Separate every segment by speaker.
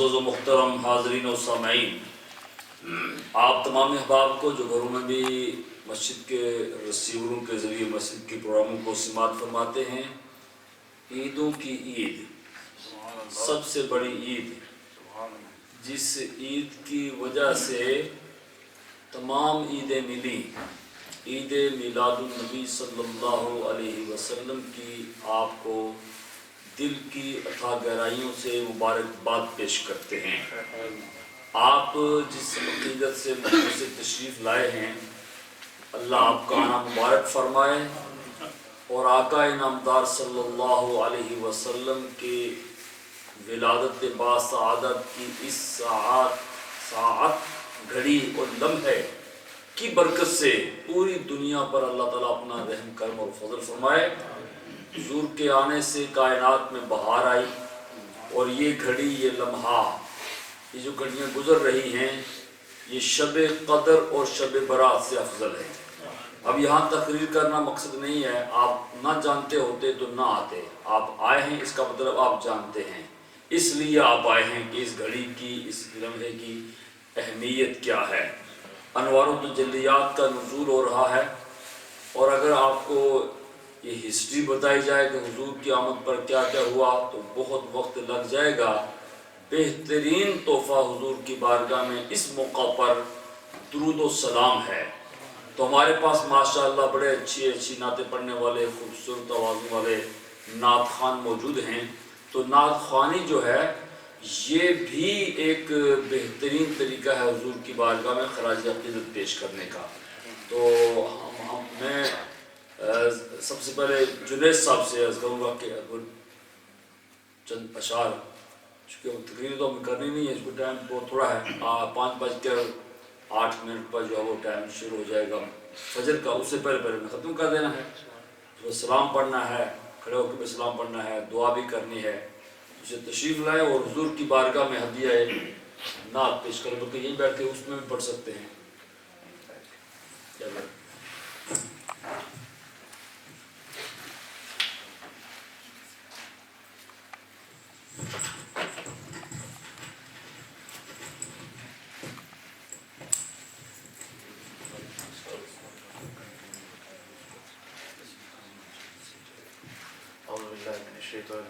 Speaker 1: معزز و محترم حاضرین و سامعین، آپ تمام احباب کو جو گھروں میں بھی مسجد کے رسیوروں کے ذریعے مسجد کے پروگراموں کو سماعت فرماتے ہیں، عیدوں کی عید سب سے بڑی عید، جس عید کی وجہ سے تمام عیدیں ملی، عید میلاد النبی صلی اللہ علیہ وسلم کی آپ کو دل کی اتھاہ گہرائیوں سے مبارکباد پیش کرتے ہیں۔ آپ جس عقیدت سے مجلس سے تشریف لائے ہیں، اللہ آپ کا آنا مبارک فرمائے اور آقا انعامدار صلی اللہ علیہ وسلم کے ولادت باسعادت کی اس ساعت گھڑی اور لمحے کی برکت سے پوری دنیا پر اللہ تعالیٰ اپنا رحم کرم اور فضل فرمائے۔ حضور کے آنے سے کائنات میں بہار آئی، اور یہ گھڑی، یہ لمحہ، یہ جو گھڑیاں گزر رہی ہیں، یہ شب قدر اور شب برات سے افضل ہے۔ اب یہاں تقریر کرنا مقصد نہیں ہے، آپ نہ جانتے ہوتے تو نہ آتے، آپ آئے ہیں اس کا مطلب آپ جانتے ہیں، اس لیے آپ آئے ہیں کہ اس گھڑی کی، اس لمحے کی اہمیت کیا ہے۔ انوار و تجلیات کا نزول ہو رہا ہے، اور اگر آپ کو یہ ہسٹری بتائی جائے کہ حضور کی آمد پر کیا کیا ہوا تو بہت وقت لگ جائے گا۔ بہترین تحفہ حضور کی بارگاہ میں اس موقع پر درود و سلام ہے۔ تو ہمارے پاس ماشاءاللہ بڑے اچھی نعتیں پڑھنے والے، خوبصورت آوازوں والے نعت خوان موجود ہیں، تو نعت خوانی جو ہے یہ بھی ایک بہترین طریقہ ہے حضور کی بارگاہ میں خراج عقیدت پیش کرنے کا۔ تو میں سب سے پہلے جنید صاحب سے عرض کروں گا کہ چند اشعار، چونکہ تقریر تو ہمیں کرنی نہیں ہے، اس کو ٹائم بہت تھوڑا ہے، 5:08 پر جو ہے وہ ٹائم شروع ہو جائے گا فجر کا، اس سے پہلے میں ختم کر دینا ہے۔ تو سلام پڑھنا ہے، کھڑے ہو کے بھی سلام پڑھنا ہے، دعا بھی کرنی ہے، اسے تشریف لائے اور حضور کی بارگاہ میں ہدیہ نعت پیش کریں، بلکہ یہیں بیٹھ کے اس میں بھی پڑھ سکتے ہیں۔
Speaker 2: بسم الله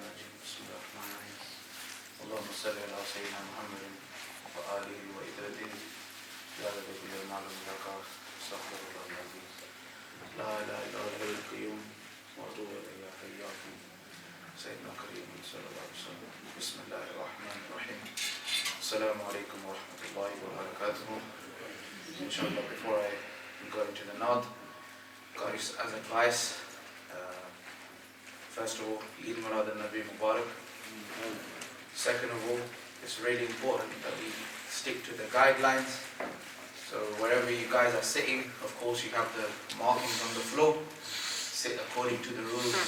Speaker 2: الرحمن الرحيم اللهم صل على سيدنا محمد وآله وإذرته يا رب يا معلم لك استغفر الله العظيم لا إله إلا هو الحي القيوم وأتوب إليه يا حي يا قيوم سيدنا كريم صلى الله عليه وسلم بسم الله الرحمن الرحيم السلام عليكم ورحمة الله وبركاته. Inshallah, before I go into the note, guys, as advice, first of all, Eid Milad al-Nabi Mubarak. Second of all, it's really important that we stick to the guidelines. So wherever you guys are sitting, of course you have the markings on the floor. Sit according to the rules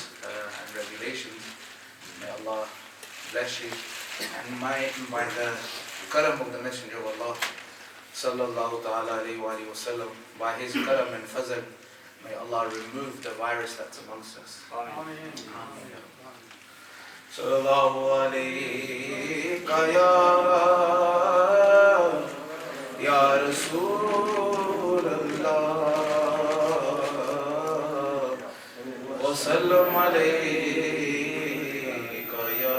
Speaker 2: and regulations. May Allah bless you. And by the karam of the Messenger of Allah, sallallahu ta'ala alayhi wa sallam, by his karam and fazl, may Allah remove the virus that's amongst us. Amen. Sallallahu alayka ya Rasul Allah wa sallam alayka ya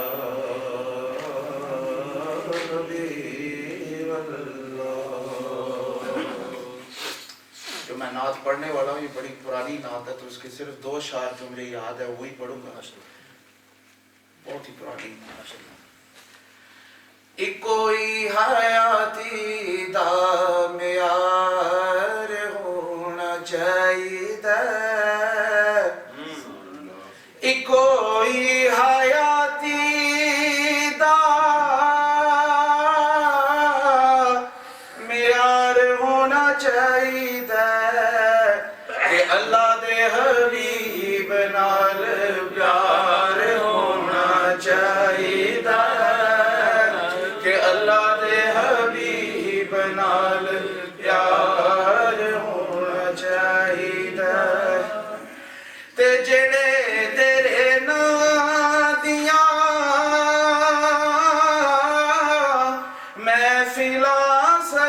Speaker 2: Habib Allah. جو میں نعت پڑھنے والا ہوں یہ بڑی پرانی نعت ہے، تو اس کے صرف 2 اشعار جو مجھے یاد ہے وہی پڑھوں گا، بہت ہی پرانی۔ ایک کوئی حیاتی دا معیار ہونا چاہیے، ایک کوئی حیاتی دا معیار ہونا چاہیے، اللہ دے حبیب نال پیار ہونا چاہیے، کہ اللہ دے حبیب نال پیار ہونا چاہیے، تے جڑے تیرے نام دیاں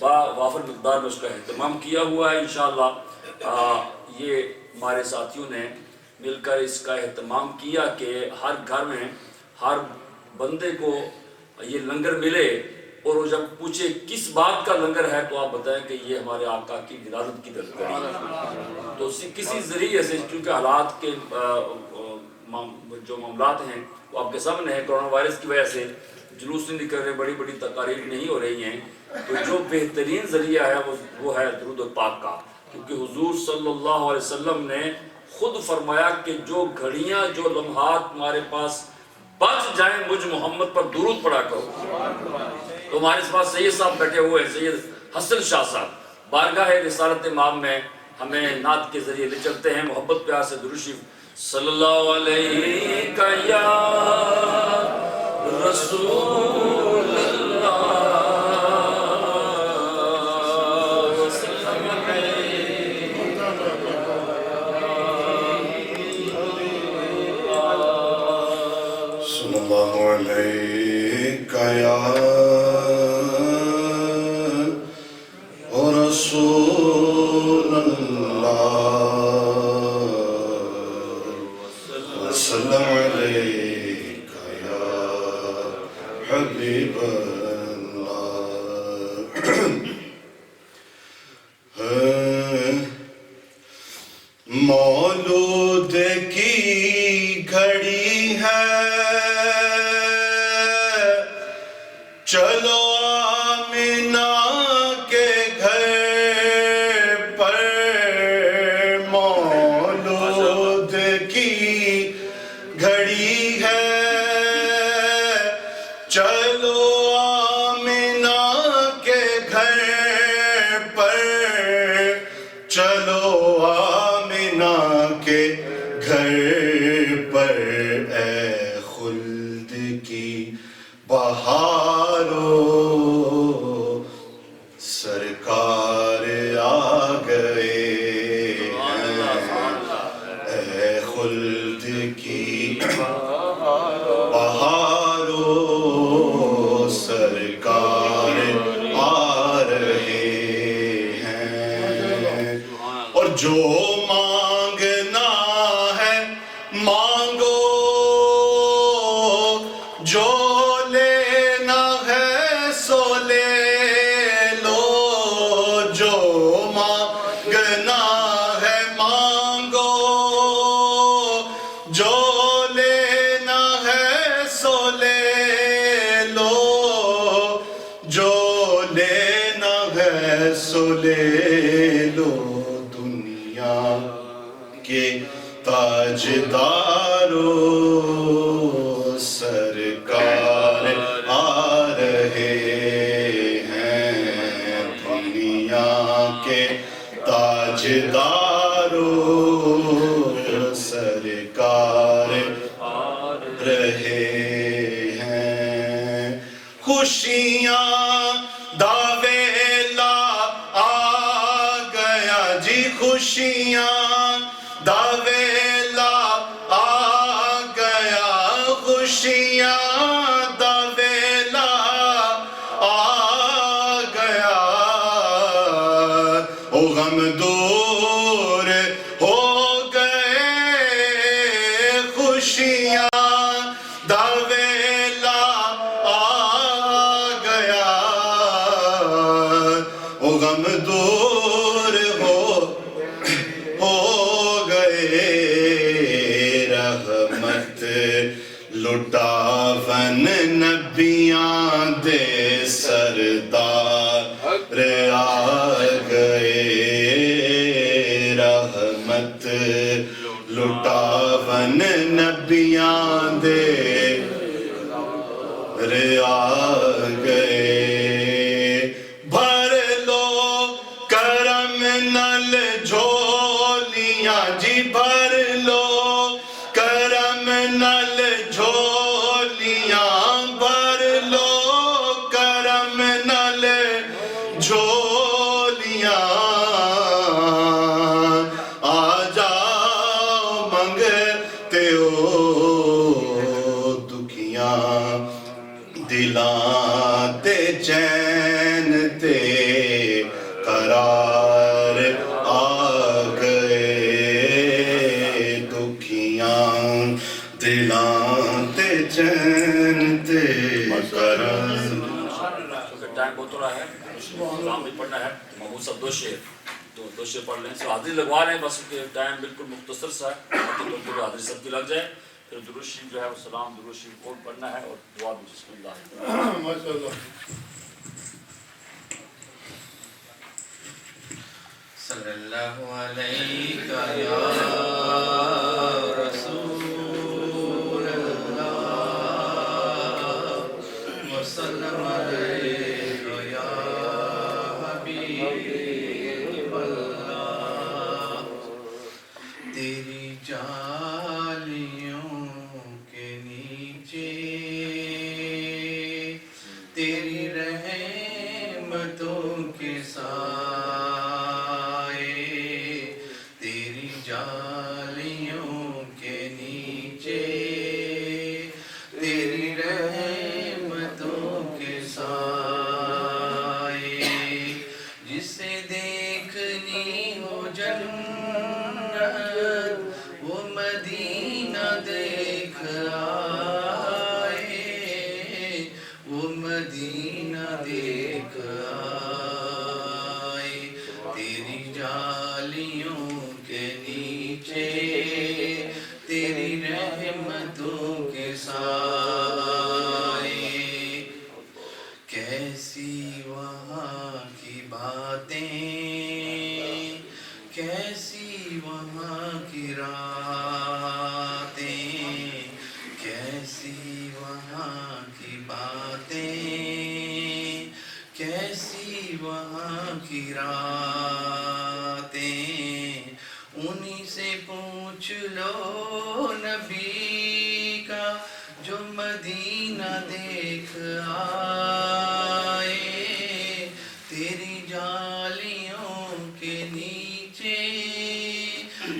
Speaker 1: وافر مقدار میں اس کا اہتمام کیا ہوا ہے. انشاءاللہ یہ ہمارے ساتھیوں نے مل کر اس کا اہتمام کیا کہ ہر گھر میں ہر بندے کو یہ لنگر ملے، اور وہ جب پوچھے کس بات کا لنگر ہے تو آپ بتائیں کہ یہ ہمارے آقا کی ولادت کی تذکری ہے. تو کسی ذریعے سے، کیونکہ حالات کے جو معاملات ہیں وہ آپ کے سامنے ہیں، کرونا وائرس کی وجہ سے جلوس نہیں نکل رہے، بڑی بڑی تقاریر نہیں ہو رہی ہیں، تو جو بہترین ذریعہ ہے وہ ہے درود پاک کا. کیونکہ حضور صلی اللہ علیہ وسلم نے خود فرمایا کہ جو گھڑیاں، جو لمحات ہمارے پاس بچ جائیں مجھ محمد پر درود پڑھا کرو. تو ہمارے پاس سید صاحب بیٹھے ہوئے ہیں، سید حسن شاہ صاحب، بارگاہ رسالت امام میں ہمیں نعت کے ذریعے لے چلتے ہیں. محبت پیار سے درود شریف. صلی اللہ علیہ یا رسول اللہ وسلم
Speaker 3: صلی اللہ علیہ یا رسول اللہ وسلم علیک یا حبیب اللہ. مولود کی گھڑی ہے، چلو آمینہ کے گھر پر. مولود کی گھڑی ہے، چلو آمینہ کے گھر پر. چلو آمینہ کے گھر پر. اے خلد کی بہارو سرکار آ گئے ہیں. اے خلد کی بہارو سرکار آ رہے ہیں. اور جو مانگنا ہے مانگو، جو لینا ہے سو لے لو. جو مانگنا ہے مانگو، جو لینا ہے سو لے لو. جو لینا ہے سو لے لو. دنیا کے تاجدارو سرکار آ رہے ہیں. دنیا کے تاجدارو سرکار آ رہے ہیں. خوشیاں داویلا آ گیا جی، خوشیاں داویلا آ گیا. خوشیاں داویلا آ گیا. او غم دور ہو گئے، خوشیاں داویلا آ گیا. او غم دور ہو گئے. رحمت لٹاون نبیاں دے سردار آ گئے. رحمت لٹاون نبیاں دے آ گئے. بھر لو کرم نل جھولیاں جی، بھر لو کرم نل جھولیاں. بھر لو کرم نل جھولیاں. آ جاؤ منگتے ہو دکھیاں دلاں تے چین تے
Speaker 1: ٹائم بہت ہو رہا ہے, کلام بھی پڑھنا ہے. محمود صاحب دو شعر پڑھ لیں, سو حاضری لگوا لیں بس, کہ ٹائم بالکل مختصر سا ہے, تو حاضری سب کی لگ جائے. پھر درود شریف جو ہے وہ سلام درود شریف کون پڑھنا ہے اور دعا بھی. بسم اللہ.
Speaker 3: ماشاءاللہ.
Speaker 4: صلی اللہ علیہ یا رسول اللہ وسلم علیہ یا حبیب اللہ. تیری جالیوں کے نیچے تیری رحمتوں کے سائے, تیری جالیوں کے نیچے تیری رحمتوں کے سائے, جسے دیکھنی ہو جنت وہ مدینہ دیکھ آئے, وہ مدینہ دیکھ آئے. تیری جالیوں کے نیچے تیری رحمتوں کے سائے, کیسی وہاں کی باتیں, کیسی وہاں کی راتیں, کیسی وہاں کی باتیں, کیسی وہاں کی راتیں. انہی سے پوچھ لو نبی کا جو مدینہ دیکھ آئے, تیری جالیوں کے نیچے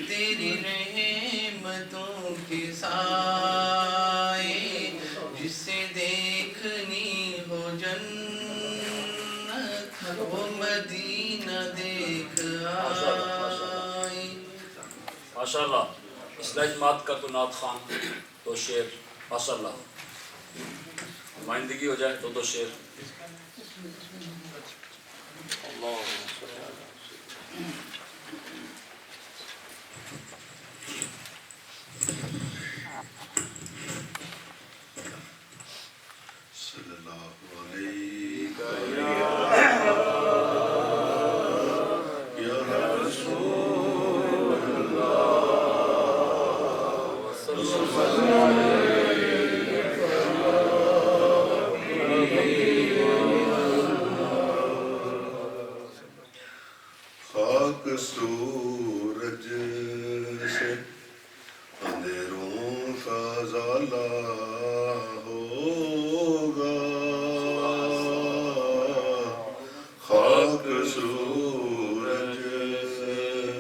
Speaker 4: تیری رحمتوں کے سائے, جسے دیکھنی ہو جنت وہ مدینہ دیکھ آئے.
Speaker 1: ماشاءاللہ. اصلاح جماعت کا تو نعت خان دو شعر ماشاءاللہ, نمائندگی ہو جائے تو شعر.
Speaker 3: صلی اللہ علیہ یا رسول خاک سورج سے اندھیروں کا زالا ہوگا, خاک سورج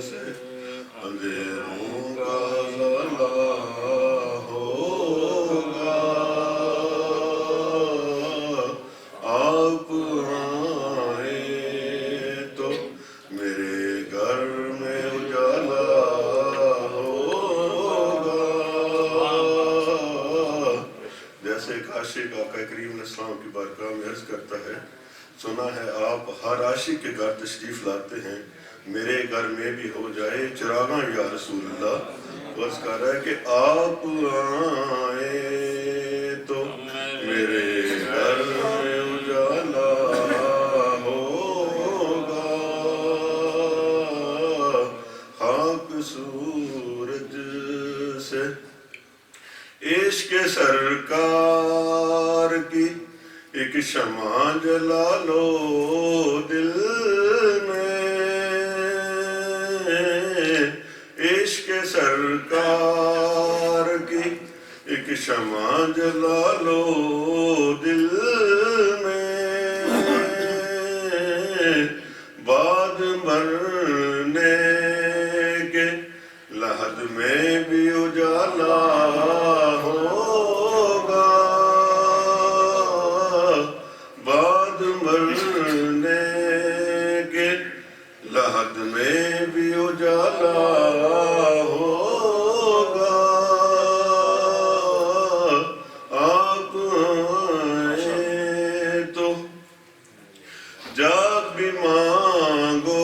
Speaker 3: سے اندھیروں کا زالا ہوگا, آپ آئے تو میرے گھر میں اجالا ہوگا. جیسے ایک عاشق آقا کریم علیہ السلام کی بارگاہ میں عرض کرتا ہے, سنا ہے آپ ہر عاشق کے گھر تشریف لاتے ہیں, میرے گھر میں بھی ہو جائے چراغاں یا رسول اللہ. عرض کر رہا ہے کہ آپ آئے تو میرے گھر میں اجالا ہوگا, خاک سورج سے عشق سرکار کی ایک شمع جلا لو دل میں, عشق سرکار کی ایک شمع جلا لو دل میں, بعد مرنے کے لحد میں بھی اجالا ہوگا, بعد مرنے کے لحد میں بھی اجالا ہوگا. آپ آئے تو جاگ بھی مانگو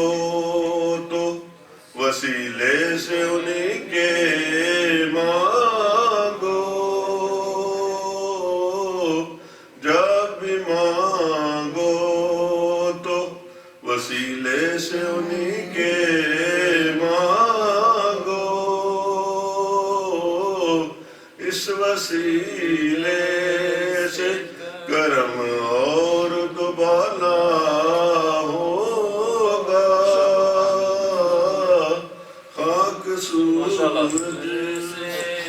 Speaker 3: تو وسیلے سے انہیں کے مانگو، جاگ بھی مانگو تو وسیلے سے انہیں کے مانگو، اس وسیلے سے کرم اور دوبالا ہوگا، خاک سورج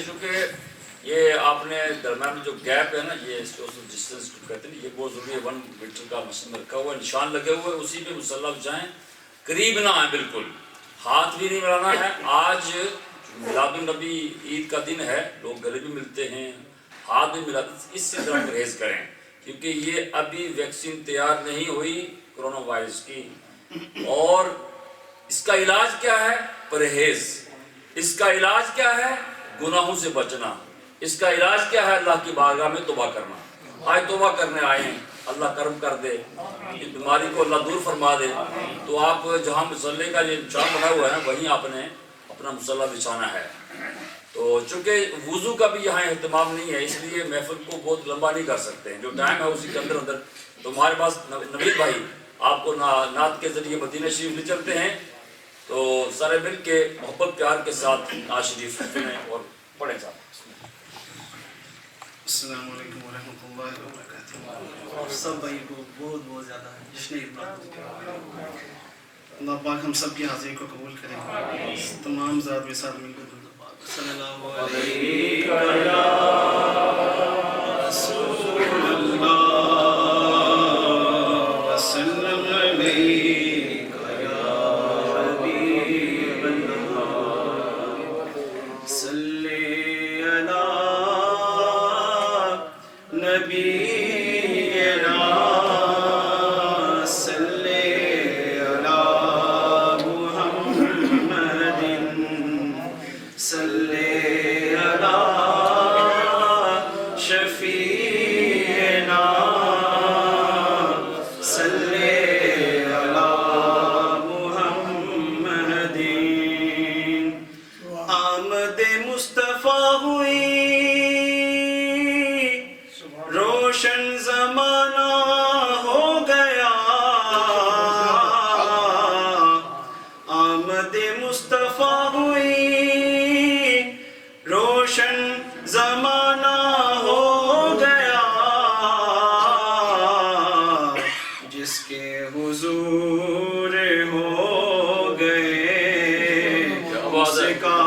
Speaker 1: چونکہ یہ آپ نے درمیان میں جو گیپ ہے نا، یہ سوشل ڈسٹینس کہتے ہیں، یہ بہت ضروری ہے. 1 میٹر کا مسئلہ رکھا ہوا ہے، نشان لگے ہوئے، اسی پہ مصلی بچائیں، قریب نہ آئیں، بالکل ہاتھ بھی نہیں ملانا ہے. آج میلاد النبی عید کا دن ہے، لوگ گلے بھی ملتے ہیں، ہاتھ بھی ملاتے ہیں، اس سے ذرا پرہیز کریں کیونکہ یہ ابھی ویکسین تیار نہیں ہوئی کرونا وائرس کی. اور اس کا علاج کیا ہے؟ پرہیز. اس کا علاج کیا ہے؟ گناہوں سے بچنا. اس کا علاج کیا ہے؟ اللہ کی بارگاہ میں توبہ کرنا. آج توبہ کرنے آئے ہیں، اللہ کرم کر دے، اس بیماری کو اللہ دور فرما دے. تو آپ جہاں مصلی کا یہ نشان بنا ہوا ہے نا، وہیں آپ نے اپنا مصلی بچھانا ہے. تو چونکہ وضو کا بھی یہاں اہتمام نہیں ہے، اس لیے محفل کو بہت لمبا نہیں کر سکتے ہیں، جو ٹائم ہے اسی کے اندر اندر. تو ہمارے پاس نوید بھائی آپ کو نعت کے ذریعے مدینہ شریف لے چلتے ہیں، تو سارے مل کے محبت پیار کے ساتھ نعت شریف سنیں اور پڑھیں صاحب.
Speaker 4: السلام علیکم ورحمۃ اللہ وبرکاتہ. اور سب بھائی کو بہت بہت زیادہ جشن عید مبارک. اللہ پاک ہم سب کی حاضری کو قبول کرے. تمام ذات و ساتھ مل کر درود پاک صلی اللہ علیہ رسول اللہ وسلم علیک یا حبیب اللہ صلی علی نبینا صلی علی محمد صلی علی شفیعنا صلی علی محمد. آمد مصطفیٰ ہوئی روشن زمانہ ہو گیا، آمد مصطفیٰ ہوئی روشن زمانہ ہو گیا، جس کے حضور ہو گئے اس کا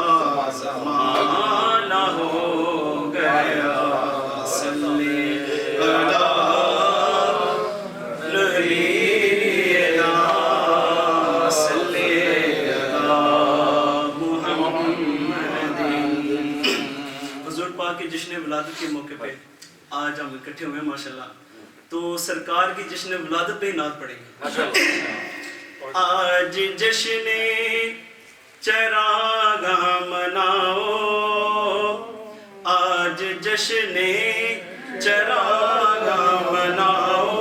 Speaker 4: زمانہ ہو گیا. صلی علی نبینا صلی علی محمد. حضور پاک کے جشن ولادت کے موقع پہ آج ہم اکٹھے ہوئے ہیں ماشاءاللہ، تو سرکار کی جشن ولادت پہ ہی نعت پڑھیں گے. آج جشن چراغاں مناؤ، آج جشن چراغاں مناؤ،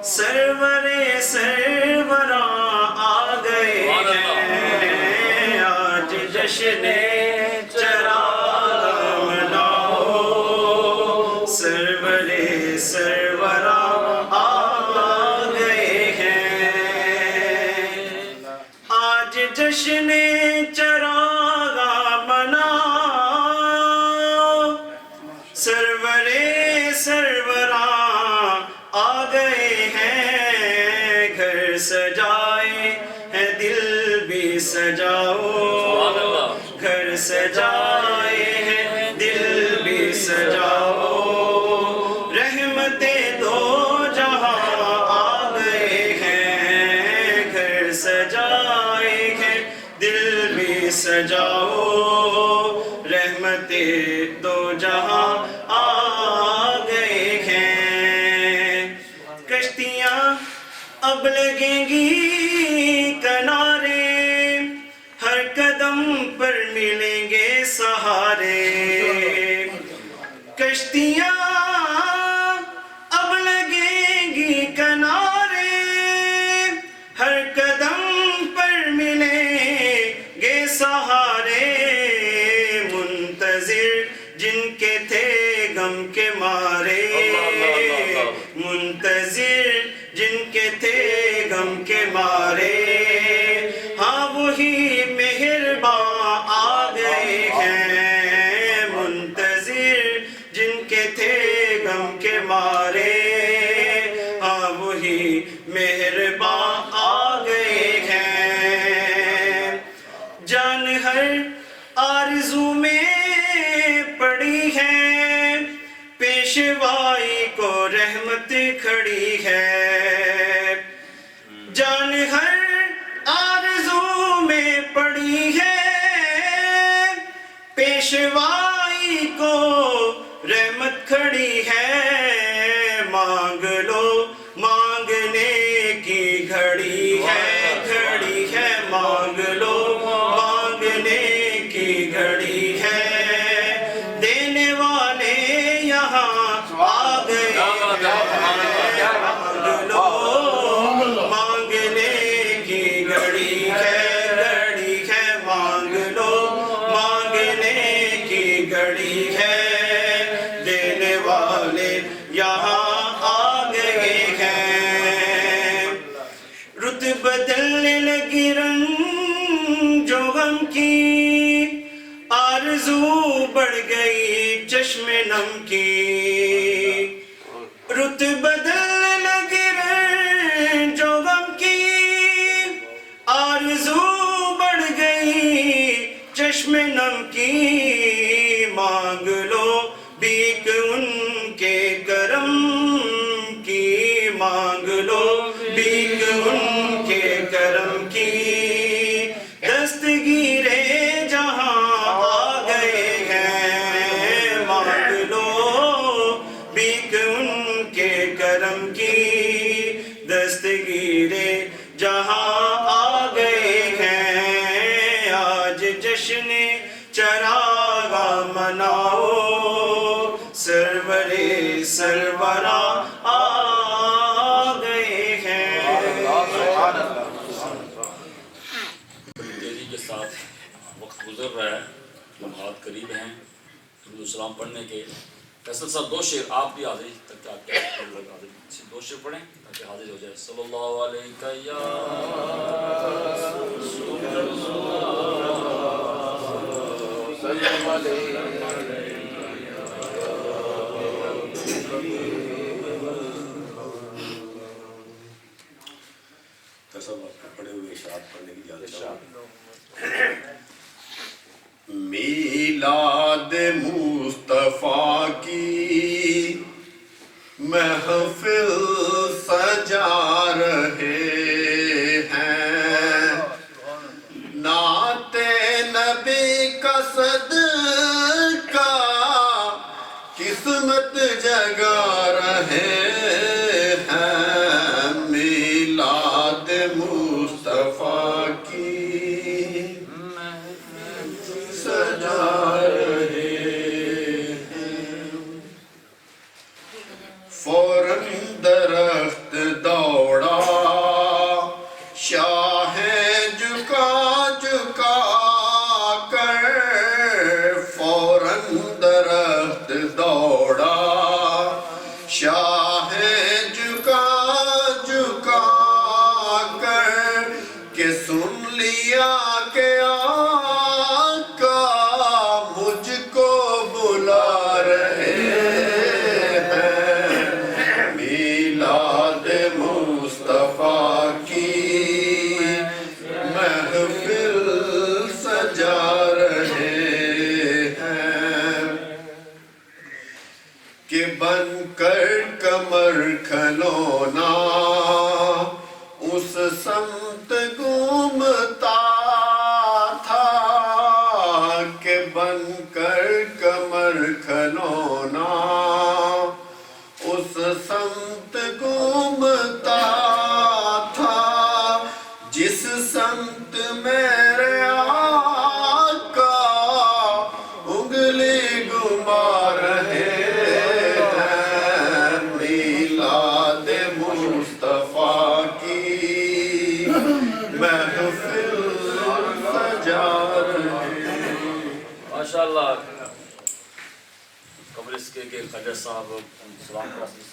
Speaker 4: سرور سروراں آ گئے ہیں. آج جشن چراغاں مناؤ، سرور سروراں آ گئے ہیں. آج جشن چراغاں مناؤ، سرور سروراں آ گئے ہیں. گھر سجائے ہیں دل بھی سجاؤ، گھر سجائے ہیں دل بھی سجاؤ، رحمتیں دو جہاں آ گئے ہیں. گھر سجائے ہیں دل بھی سجاؤ، رحمتیں دو جہاں آ گئے ہیں. کشتیاں اب لگیں گی کنارے، ہر قدم پر ملیں گے سہارے. کشتیاں اب لگیں گی کنارے، غم کے مارے ہاں وہی مہرباں آ گئے ہیں منتظر جن کے تھے غم کے مارے ہاں وہی مہرباں آ گئے ہیں جان ہر آرزو میں پڑی ہے پیشوائی کو رحمت کھڑی ہے جان ہر آرزو میں پڑی ہے پیشوائی کو رحمت کھڑی ہے مانگ لو مانگنے کی گھڑی ہے مانگ لو مانگنے کی گھڑی ہے دینے والے یہاں آ گئے مانگ لو مانگنے کی گھڑی ہے مانگ لو مانگنے کی گھڑی ہے دینے والے یہاں آ گئے ہیں رت بدلنے لگی رنگ جو غم کی آرزو بڑھ گئی چشم نم کی رت بدلنے لگی رنگ جو غم کی آرزو بڑھ گئی چشم نم کی مانگ لو بھیک ان کے کرم کی مانگ لو بھیک ان کے کرم کی دستگیرے جہاں آ گئے ہیں مانگ لو بھیک ان کے کرم کی دستگیرے جہاں آ گئے ہیں آج جشن چراغا مناؤ سرور سرورا آ گئے ہیں
Speaker 1: تیزی کے ساتھ وقت گزر رہا ہے لمحات قریب ہیں درود السلام پڑھنے کے فیصل صاحب دو شعر آپ بھی حاضری تک آپ کے دو شعر پڑھیں تاکہ حاضر ہو جائے صلی اللہ علیہ یا رسول
Speaker 3: تصور آپ کو پڑے ہوئے اشارات پڑھنے کی اجازت میلاد مصطفیٰ کی محفل سجا رہے ہیں نعت نبی کا صدقہ قسمت جگا رہے ہیں میلاد مصطفیٰ کی سجا رہے ہیں فوراً درخت دوڑا شاہ جھکا جھکا کر فوراً درخت دوڑا شاہ جھکا جھکا کر کہ سن لیا کہ آقا مجھ کو بلا رہے ہیں میلاد مصطفیٰ کی محفل سجا رہے ہیں کہ بن کر کمر کھلونا اس سمت گھومتا تھا کہ بن کر کمر کھلونا اس سمت گھومتا تھا جس سمت میرے آقا انگلی گھما رہے ہیں میلاد مصطفیٰ کی محفل سجا رہے ہیں
Speaker 1: ماشاءاللہ قبر اس کے خواجہ صاحب سلام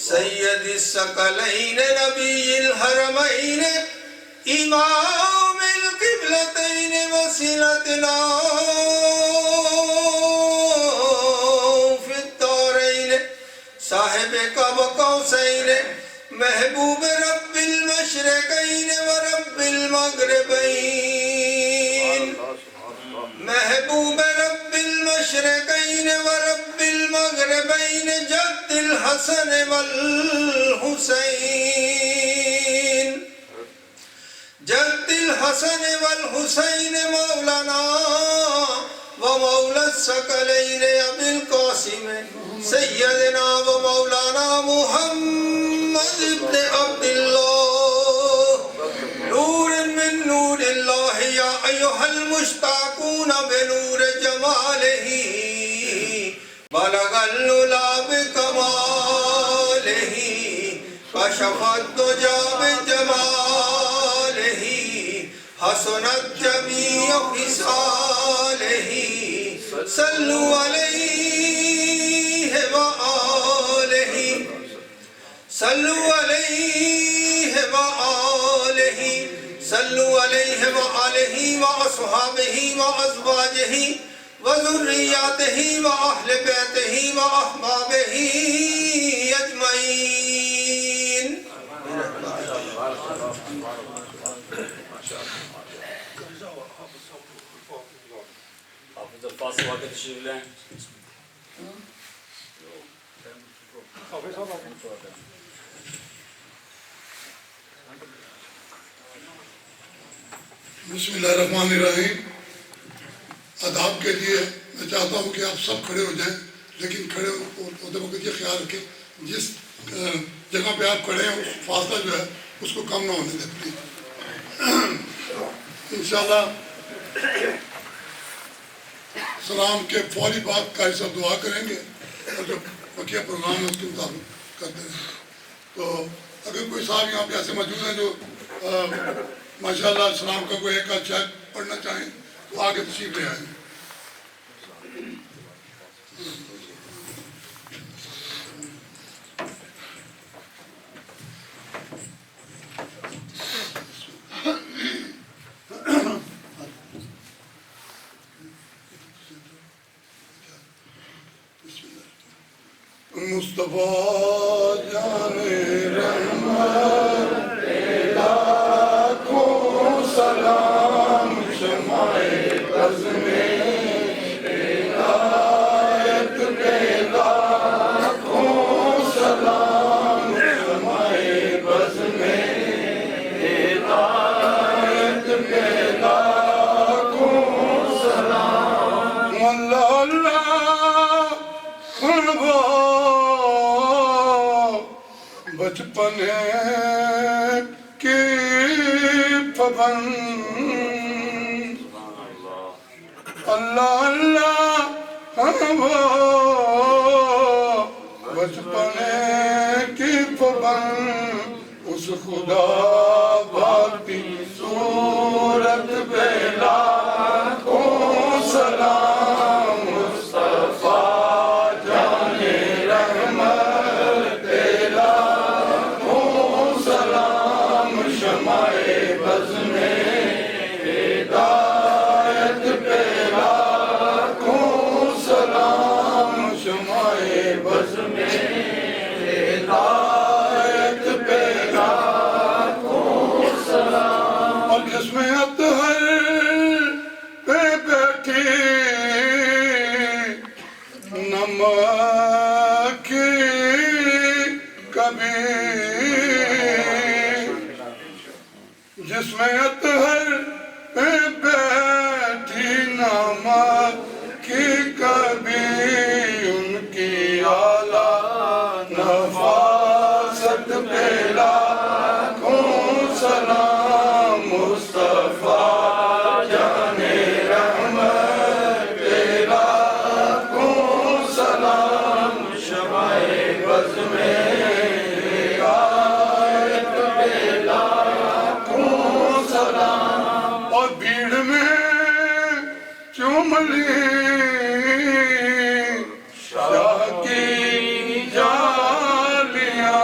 Speaker 5: سید الثقلین نبی الحرمین امام القبلتین وسیلتنا فی الدارین صاحب کعب قوسین محبوب رب المشرقین و رب المغربین محبوب رب المشرقین و رب المغربین جد الحسن والحسین جد الحسن والحسین مولانا و مولا الثقلین ابی القاسم سیدنا و مولانا محمد ابن عبداللہ نور من نور اللہ یا ایہا المشتاقون بنور جمالہ بلغ العلا بکمالہ کشف الدجا بجمالہ حسنت جمیع خصالہ صلو علیہ وآلہ صلو علیہ وآلہ صلو علیہ وآلہ وأصحابہ وأزواجہ وذریاتہ وأہل بیتہ وأحبابہ اجمعین.
Speaker 1: حافظ الفاظ سے واقع تشریف لیں.
Speaker 6: بسم اللہ الرحمن الرحیم. آداب کے لیے میں چاہتا ہوں کہ آپ سب کھڑے ہو جائیں، لیکن کھڑے ہوتے وقت یہ خیال رکھیں جس جگہ پہ آپ کھڑے ہیں فاصلہ جو ہے اس کو کم نہ ہونے دیں پلیز. انشاءاللہ سلام کے فوری بعد قاری صاحب دعا کریں گے اور جو بقیہ پروگرام ہے اس کے مطابق کرتے ہیں. تو اگر کوئی صاحب یہاں پہ ایسے موجود ہیں جو ماشاءاللہ سلام کا کوئی ایک اچھا پڑھنا چاہیں تو آگے تشریف لے آئیں. مصطفیٰ جان رحمت لاکھوں سلام شمع بز میں ہدایت کے لاکھوں سلام شمع بز میں ہدایت کے لاکھوں سلام. اللہ اللہ بچپن کی پابند اللہ اللہ ہم بچپن کی پابند اس خدا باقی صورت پہ لاکھوں سلام. مصطفیٰ جان رحمت لاکھوں سلام شمع بز میں ہدایت پہ لاکھوں سلام شمع بز میں ہدایت پہ لاکھوں سلام. اور جس میں اطہر پہ بیٹھی نمک کبھی جس میں اطہر پہ بیٹھی نمک کبھی ان کی اعلیٰ نفاست پہ لاکھوں سلام. مصطفیٰ جان رحمت پہ لاکھوں سلام شمع بز میں ہدایت پہ لاکھوں سلام. اور بھیڑ میں چوم لی شاہ کی جالیاں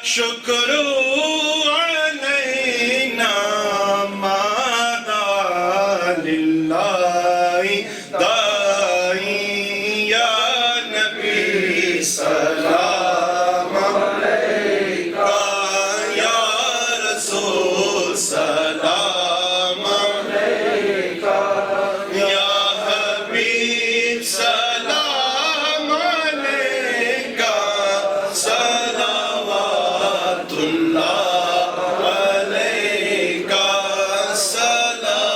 Speaker 5: شکر علینا ماذا للہ دائی یا نبی سلام علیکہ یا رسول سلام علیکہ یا حبیب سلام علیکہ صلوات اللہ علیکہ صلوات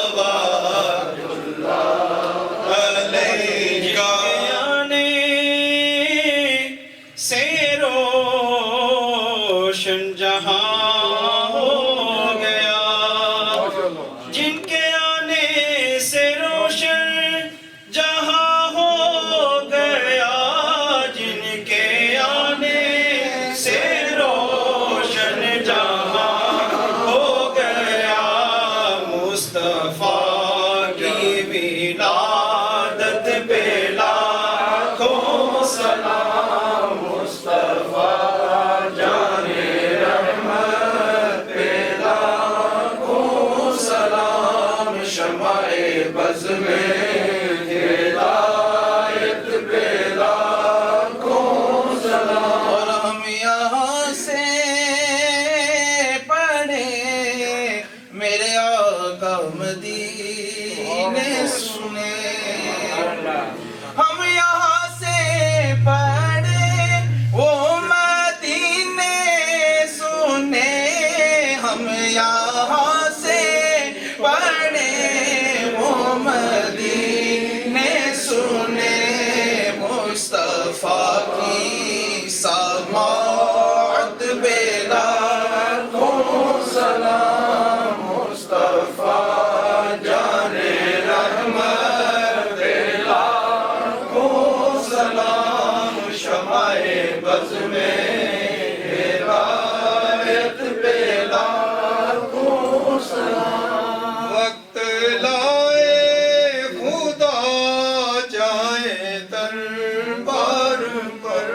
Speaker 5: اللہ علیکہ
Speaker 7: آنے سے روشن جہاں ہو گیا جن کے آنے سے روشن جہاں ہو گیا جن کے آنے سے روشن جہاں ہو گیا مصطفیٰ کی ولادت پہ لاکھوں سلام مصطفیٰ جان رحمت پہ لاکھوں سلام شمع بز میں ہدایت پہ لاکھوں سلام اور ہم یہاں سے پڑھے میرے آقا مدینے سنے ہم یہاں سے پڑھے وہ مدینے سنے ہم یہاں سے پڑھے وہ مدینے سنے مصطفیٰ کی سماعت بے لاکھوں سلام مصطفیٰ جان رحمت بے لاکھوں سلام شمع بز میں ہدایت بے لاکھوں سلام
Speaker 5: وقت لائے خدا جائے دربار پر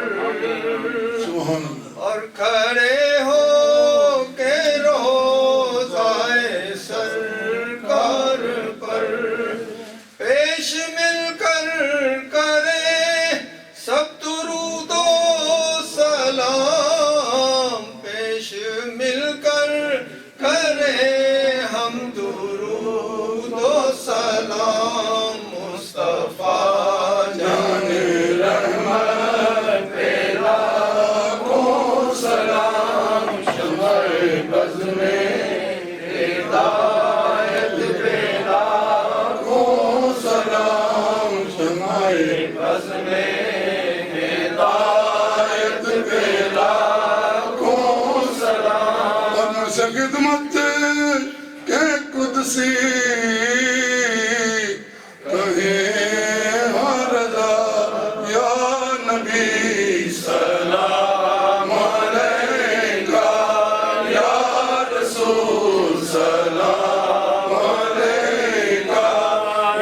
Speaker 6: سبحان اللہ
Speaker 5: اور کھڑے ہو کے روضائے سرکار پر پیش مل کر کرے سب درود و سلام پیش مل کر کرے ہم درود و سلام مصطفیٰ جان رحمت پہ لاکھوں سلام شمع بز میں ہدایت پہ لاکھوں سلام شمع بز میں ہدایت پہ لاکھوں سلام
Speaker 6: اور نرس خدمت کے قدسی کہے ہردا یا نبی سلام علیکہ یا رسول سلام علیکہ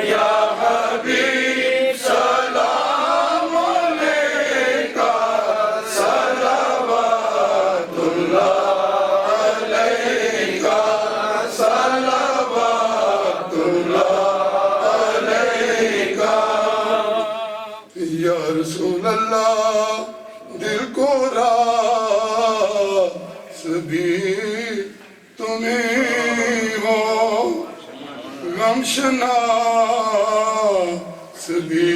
Speaker 6: یا حبیب سلام علیکہ صلوات اللہ علیکہ صلوات اللہ علیکہ یا رسول اللہ دل کو راس بھی تمہیں ہو غم شناس بھی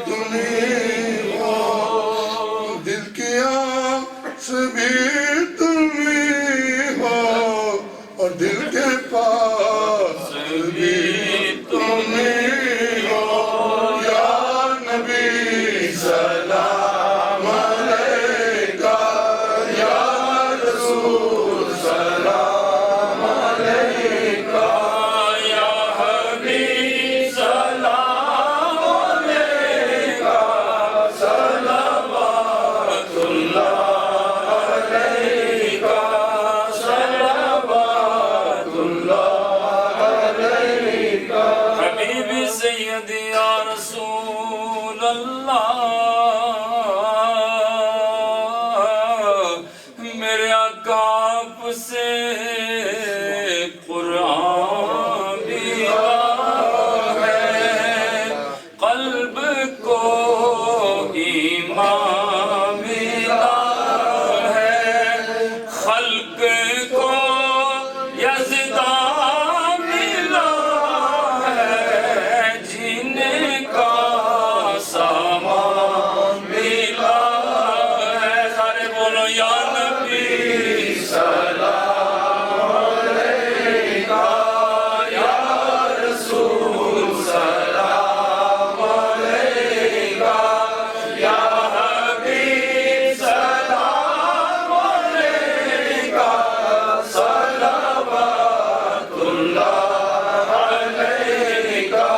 Speaker 6: تمہیں ہو دل کی آس بھی تمہیں ہو اور دل کے پاس بھی تمہیں ہو یا نبی سلام علیکہ یا رسول سلام علیکہ
Speaker 1: یا حبیب سلام علیکہ صلوات اللہ علیکہ صلوات اللہ علیکہ حبیب سیدی یا رسول اللہ میرے اکاف سے قرآن بھی ہے، قلب کو ایمان ملا ہے، خلق کو یزدان ملا ہے، جینے کا سامان ملا ہے۔ سارے بولو یا نبی سلام علیکہ، یا رسول سلام علیکہ، یا حبیب سلام علیکہ، صلوات اللہ علیکہ،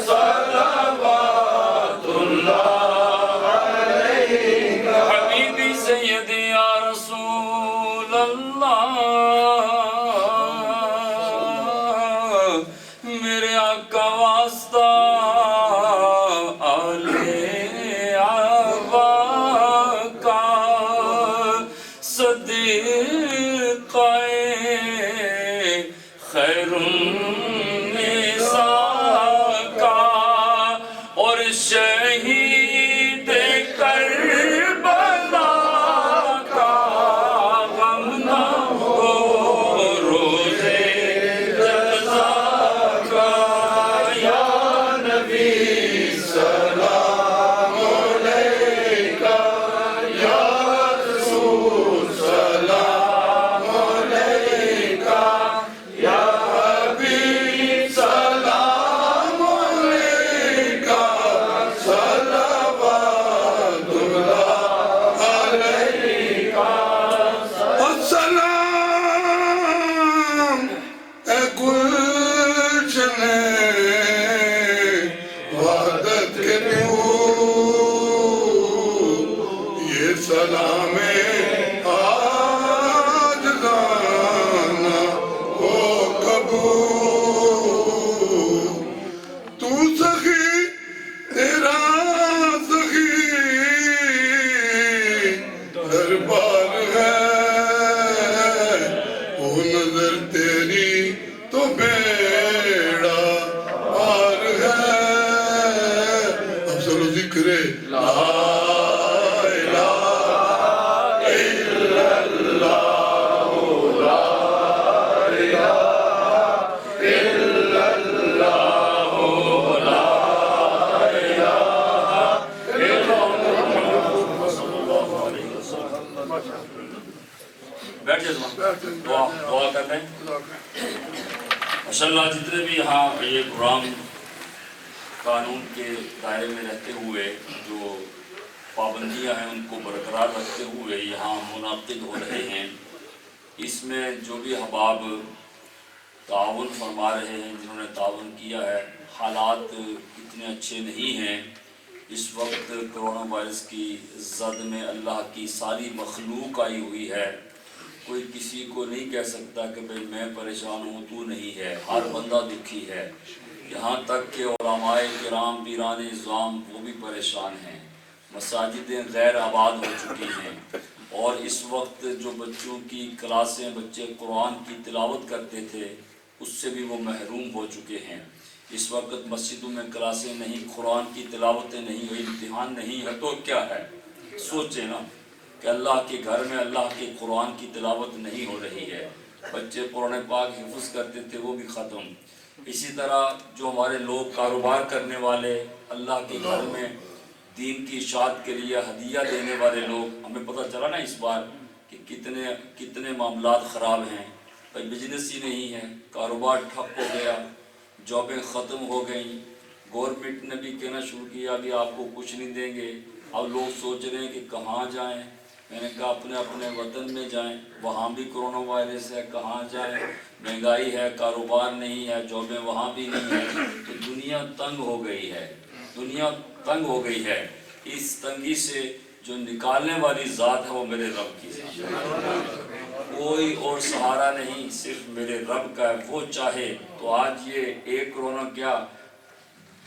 Speaker 1: صلوات اللہ علیکہ، حبیبی سیدی یا رسول اللہ، میرے آقا واسطہ آلے آبا کا صدیقہ خیر النساء کا اور شہید کربلا کا غم نہ ہو روزے جزا کا، یا نبی سلام علیکہ، یا رسول سلام علیکہ، یا حبیب سلام علیکہ، صلوات اللہ علیکہ۔
Speaker 6: السلام اے گلشن وحدت کے تو، یہ سلام آج گانا ہو قبول، تو سخی تیرا سخی دربار ہے، وہ نظر تیری تو بیڑا پار ہے۔ اب سنو ذکر لا الہ الا اللہ، لا الہ الا اللہ، لا
Speaker 1: بیٹھ جائے، دعا کرتے ہیں۔ ماشاءاللہ جتنے بھی یہاں یہ پروگرام قانون کے دائرے میں رہتے ہوئے جو پابندیاں ہیں ان کو برقرار رکھتے ہوئے یہاں منعقد ہو رہے ہیں، اس میں جو بھی احباب تعاون فرما رہے ہیں، جنہوں نے تعاون کیا ہے، حالات اتنے اچھے نہیں ہیں اس وقت، کرونا وائرس کی زد میں اللہ کی ساری مخلوق آئی ہوئی ہے، کوئی کسی کو نہیں کہہ سکتا کہ بھئی میں پریشان ہوں تو نہیں ہے، ہر بندہ دکھی ہے، یہاں تک کہ علماء کرام پیران اعظام وہ بھی پریشان ہیں، مساجدیں غیر آباد ہو چکی ہیں، اور اس وقت جو بچوں کی کلاسیں بچے قرآن کی تلاوت کرتے تھے اس سے بھی وہ محروم ہو چکے ہیں۔ اس وقت مسجدوں میں کلاسیں نہیں، قرآن کی تلاوتیں نہیں ہوئی، امتحان نہیں ہے تو کیا ہے؟ سوچیں نا کہ اللہ کے گھر میں اللہ کے قرآن کی تلاوت نہیں ہو رہی ہے، بچے قرآن پاک حفظ کرتے تھے وہ بھی ختم۔ اسی طرح جو ہمارے لوگ کاروبار کرنے والے، اللہ کے گھر میں دین کی اشاعت کے لیے ہدیہ دینے والے لوگ، ہمیں پتہ چلا نا اس بار کہ کتنے معاملات خراب ہیں، بھائی بزنس ہی نہیں ہے، کاروبار ٹھپ ہو گیا، جابیں ختم ہو گئیں، گورنمنٹ نے بھی کہنا شروع کیا کہ آپ کو کچھ نہیں دیں گے، اب لوگ سوچ رہے ہیں کہ کہاں جائیں، میں نے کہا اپنے اپنے وطن میں جائیں، وہاں بھی کرونا وائرس ہے، کہاں جائیں، مہنگائی ہے، کاروبار نہیں ہے، جابیں وہاں بھی نہیں ہیں، تو دنیا تنگ ہو گئی ہے، دنیا تنگ ہو گئی ہے۔ اس تنگی سے جو نکالنے والی ذات ہے وہ میرے رب کی ذات ہے، کوئی اور سہارا نہیں، صرف میرے رب کا ہے، وہ چاہے تو آج یہ ایک کرونا کیا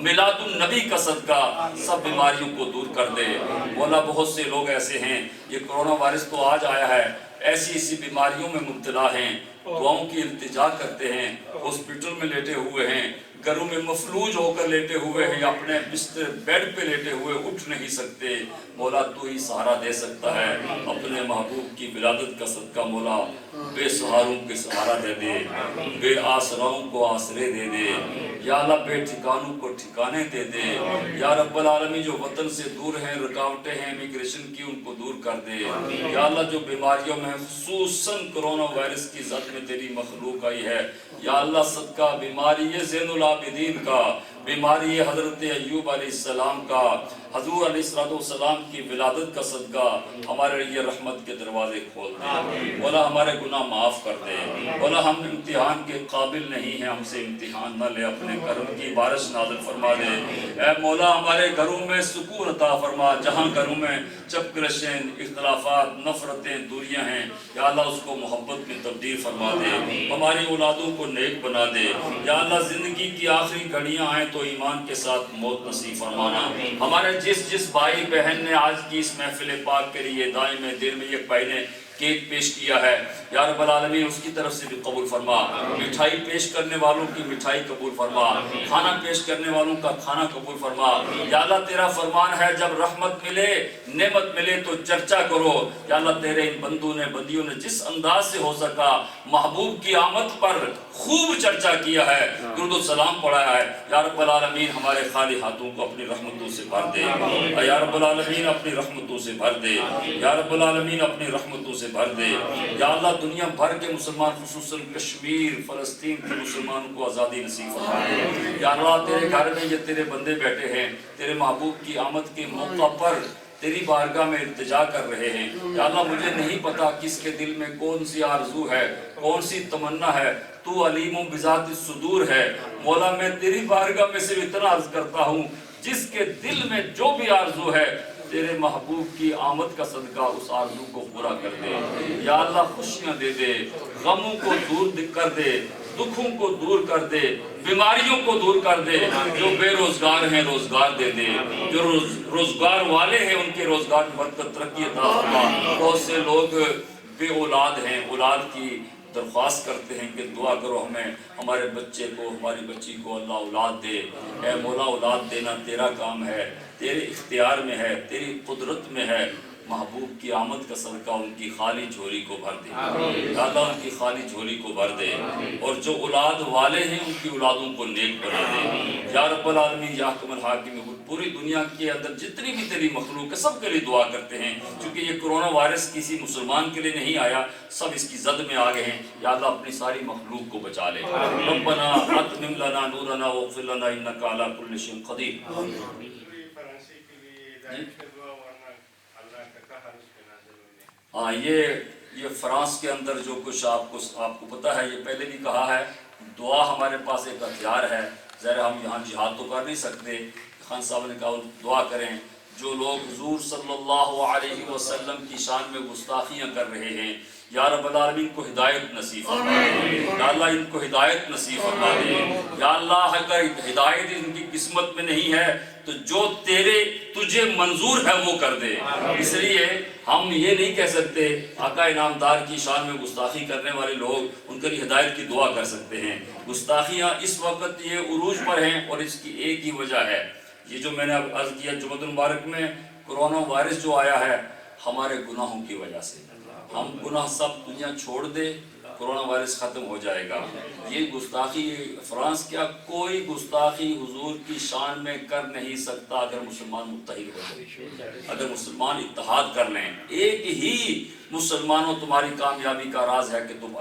Speaker 1: میلاد النبی کا صدقہ سب بیماریوں کو دور کر دے مولا بہت سے لوگ ایسے ہیں یہ کرونا وائرس تو آج آیا ہے ایسی بیماریوں میں مبتلا ہیں دعاؤں کی التجا کرتے ہیں ہاسپٹل میں لیٹے ہوئے ہیں گھروں میں مفلوج ہو کر لیٹے ہوئے ہیں یا اپنے بستر بیڈ پہ لیٹے ہوئے اٹھ نہیں سکتے مولا تو ہی سہارا دے سکتا ہے اپنے محبوب کی ولادت کا صدقہ مولا بے سہاروں کے سہارا دے دے بے آسراؤں کو آسرے دے دے یا اللہ بے ٹھکانوں کو ٹھکانے دے دے یا رب العالمین جو وطن سے دور ہیں رکاوٹیں ہیں امیگریشن کی ان کو دور کر دے یا اللہ جو بیماریوں میں خصوصاً کرونا وائرس کی زد میں تیری مخلوق آئی ہے یا اللہ صدقہ بیماری زین العابدین کا بیماری حضرت ایوب علیہ السلام کا حضور علیہ السلام کی ولادت کا صدقہ ہمارے لیے رحمت کے دروازے کھول دے مولا ہمارے گناہ معاف کر دے مولا ہم امتحان کے قابل نہیں ہیں ہم سے امتحان نہ لے اپنے کرم کی بارش نازل فرما دے اے مولا ہمارے گھروں میں سکون عطا فرما جہاں گھروں میں چپکرشیں اختلافات نفرتیں دوریاں ہیں یا اللہ اس کو محبت میں تبدیل فرما دے ہماری اولادوں کو نیک بنا دے یا اللہ زندگی کی آخری گھڑیاں آئیں تو ایمان کے ساتھ موت نصیب فرمانا ہمارے جس بھائی بہن نے آج کی اس محفل پاک کے لیے دائیں میں دیر میں ایک بھائی نے کیک پیش کیا ہے یا رب العالمین اس کی طرف سے بھی قبول فرما مٹھائی پیش کرنے والوں کی مٹھائی قبول فرما کھانا پیش کرنے والوں کا کھانا قبول فرما یا اللہ تیرا فرمان ہے جب رحمت ملے نعمت ملے تو چرچا کرو یا اللہ تیرے ان بندیوں نے جس انداز سے ہو سکا محبوب کی آمد پر خوب چرچا کیا ہے درود و سلام پڑھایا ہے یا رب العالمین ہمارے خالی ہاتھوں کو اپنی رحمتوں سے بھر دے یا رب العالمین اپنی رحمتوں سے بھر دے یا رب العالمین اپنی رحمتوں سے بھر دے یا اللہ دنیا بھر کے مسلمان خصوصاً کشمیر فلسطین کے مسلمانوں کو آزادی نصیب فرما دے یا اللہ تیرے گھر میں یہ تیرے بندے بیٹھے ہیں تیرے محبوب کی آمد کے موقع پر تیری بارگاہ میں التجا کر رہے ہیں یا اللہ مجھے نہیں پتا کس کے دل میں کون سی آرزو ہے کون سی تمنا ہے تو علیم بذات الصدور ہے مولا میں تیری بارگاہ میں صرف اتنا عرض کرتا ہوں جس کے دل میں جو بھی آرزو ہے تیرے محبوب کی آمد کا صدقہ اس آرزو کو پورا کر دے یا اللہ خوشیاں دے دے غموں کو دور کر دے دکھوں کو دور کر دے بیماریوں کو دور کر دے جو بے روزگار ہیں روزگار دے دے جو روزگار والے ہیں ان کے روزگار میں برکت ترقی عطا فرما بہت سے لوگ بے اولاد ہیں اولاد کی درخواست کرتے ہیں کہ دعا کرو ہمیں ہمارے بچے کو ہماری بچی کو اللہ اولاد دے اے مولا اولاد دینا تیرا کام ہے تیرے اختیار میں ہے تیری قدرت میں ہے محبوب کی آمد کا صدقہ ان کی خالی جھولی کو بھر دے یا اللہ ان کی خالی جھولی کو بھر دے اور جو اولاد والے ہیں ان کی اولادوں کو نیک بنا دے یا رب العالمین یا حکم الحاکم پوری دنیا کے اندر جتنی بھی تیری مخلوق ہے سب کے لیے دعا کرتے ہیں کیونکہ یہ کرونا وائرس کسی مسلمان کے لیے نہیں آیا سب اس کی زد میں آ گئے ہیں یا اللہ اپنی ساری مخلوق کو بچا لے ربنا اتمم لنا نورنا واغفر لنا انک علی کل شیء قدیر ہاں یہ فرانس کے اندر جو کچھ آپ کو پتہ ہے یہ پہلے بھی کہا ہے دعا ہمارے پاس ایک ہتھیار ہے ظاہر ہم یہاں جہاد تو کر نہیں سکتے خان صاحب نے کہا دعا کریں جو لوگ حضور صلی اللہ علیہ وسلم کی شان میں گستاخیاں کر رہے ہیں یا رب العالمین کو ہدایت نصیب فرما دے یا اللہ ان کو ہدایت نصیب فرما دے یا اللہ اگر ہدایت ان کی قسمت میں نہیں ہے تو جو تجھے منظور ہے وہ کر دے اس لیے ہم یہ نہیں کہہ سکتے آقا انعامدار کی شان میں گستاخی کرنے والے لوگ ان کے لیے ہدایت کی دعا کر سکتے ہیں گستاخیاں اس وقت یہ عروج پر ہیں اور اس کی ایک ہی وجہ ہے یہ جو میں نے اب عرض کیا جمعۃ المبارک میں کرونا وائرس جو آیا ہے ہمارے گناہوں کی وجہ سے ہم گناہ سب دنیا چھوڑ دے کرونا وائرس ختم ہو جائے گا یہ گستاخی فرانس کیا کوئی گستاخی حضور کی شان میں کر نہیں سکتا اگر مسلمان متحد ہو جائے اگر مسلمان اتحاد کر لیں ایک ہی مسلمانوں تمہاری کامیابی کا راز ہے کہ تم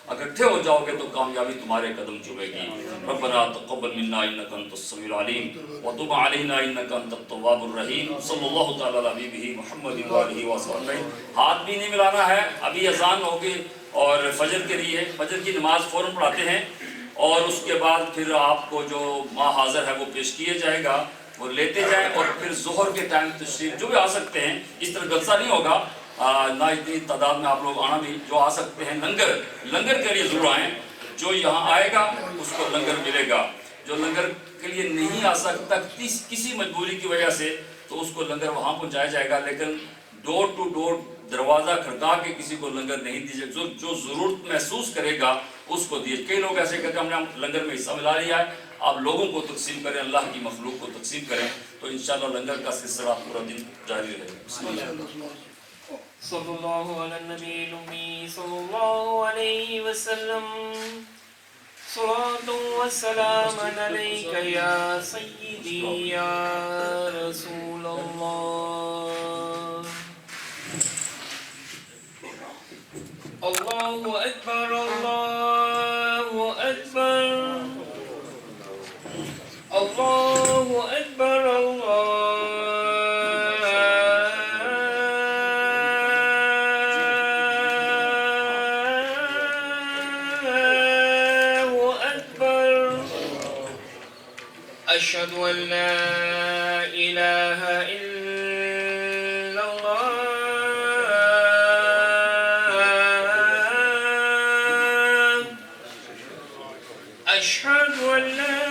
Speaker 1: اکٹھے ہو جاؤ گے تو کامیابی تمہارے قدم چومے گی ربنا تقبل منا انک انت السمیع العلیم وتب علینا انک انت التواب الرحیم صلی اللہ تعالی علی حبیبہ محمد وآلہ وصحبہ ہاتھ بھی نہیں ملانا ہے ابھی اذان ہوگی اور فجر کے لیے فجر کی نماز فوراً پڑھاتے ہیں اور اس کے بعد پھر آپ کو جو ماں حاضر ہے وہ پیش کیے جائے گا وہ لیتے جائیں اور پھر ظہر کے ٹائم تشریف جو بھی آ سکتے ہیں اس طرح جلسہ نہیں ہوگا نہ اتنی تعداد میں آپ لوگ آنا بھی جو آ سکتے ہیں لنگر کے لیے ضرور آئیں جو یہاں آئے گا اس کو لنگر ملے گا جو لنگر کے لیے نہیں آ سکتا کسی مجبوری کی وجہ سے، تو اس کو لنگر وہاں پہنچایا جائے گا، لیکن ڈور ٹو ڈور دروازہ کھڑکا کے کسی کو لنگر نہیں دیجیے. جو ضرورت محسوس کرے گا اس کو دیجیے. کئی لوگ ایسے کہتے ہیں ہم نے لنگر میں حصہ ملا لیا ہے، آپ لوگوں کو تقسیم کریں، اللہ کی مخلوق کو تقسیم کریں، تو انشاءاللہ لنگر کا سلسلہ پورا دن جاری رہے گا. بسم اللہ.
Speaker 8: صلی اللہ علی النبی الامی صلی اللہ علیہ وسلم. صلاۃ و سلام علیک یا سیدی یا رسول اللہ. اللہ اکبر اللہ اکبر اللہ اکبر أشهد أن لا إله إلا الله أشهد أن لا